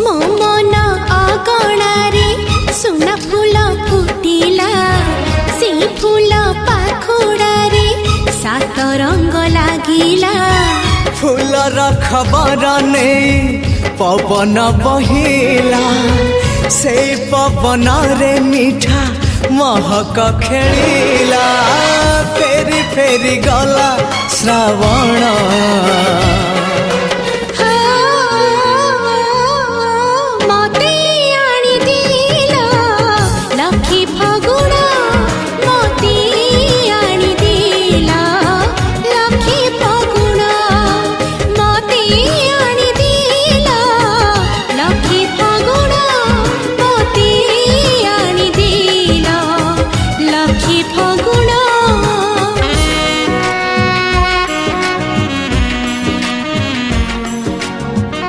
मो मन अगणारे सुना फूल फुटिला से फूल पाखुड़ारे सात रंग लागिला फूलर खबर नहीं पवन बहिला से पवन रे मीठा महक खेलिला फेरी फेरी गला श्रावण